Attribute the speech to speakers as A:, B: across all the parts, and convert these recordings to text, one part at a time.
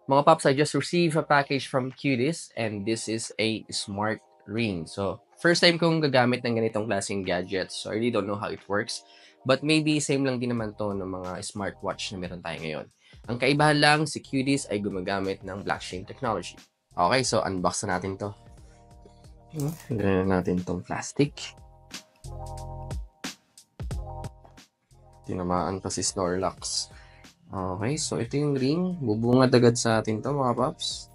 A: Mga Pops, I just received a package from Cuties and this is a smart ring. So, first time kong gagamit ng ganitong klaseng gadgets. So, I really don't know how it works. But maybe same lang din naman to ng mga smartwatch na meron tayo ngayon. Ang kaibahan lang, si Cuties ay gumagamit ng blockchain technology. Okay, so unbox na natin to. Lagyan natin tong plastic. Tinamaan pa si Snorlax. Okay, so ito yung ring. Bubungad agad sa atin to mga Pops.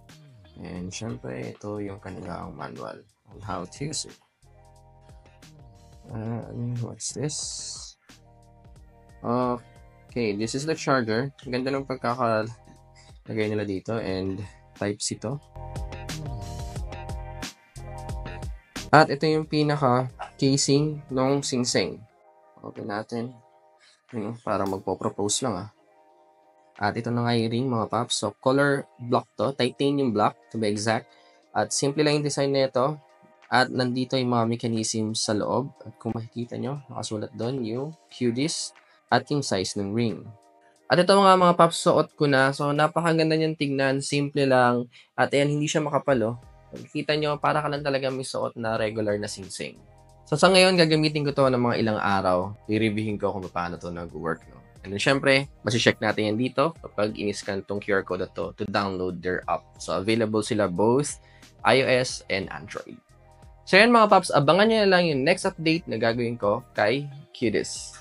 A: And syempre, ito yung kanilang manual on how to use it. What's this? Okay, this is the charger. Ganda ng pagkakalagay nila dito and Type-C to. At ito yung pinaka casing ng singsing. Open natin. Para magpo-propose lang At ito na nga yung ring mga Pops. So color block to, titanium block to be exact. At simple lang yung design nito. At nandito yung mga mechanism sa loob. At kung makikita nyo, nakasulat doon yung Cuties at yung size ng ring. At ito mga Pops, suot ko na. So napakaganda niyang tignan, simple lang. At ayan, hindi siya makapal Makikita nyo, para ka lang talaga may suot na regular na singsing. So sa ngayon, gagamitin ko to ng mga ilang araw. I-reviewin ko kung paano to nag-work. And then syempre, masi-check natin yan dito kapag in-scan tong QR code na to download their app. So available sila both iOS and Android. So yan mga Pops, abangan nyo na lang yung next update na gagawin ko kay Cuties.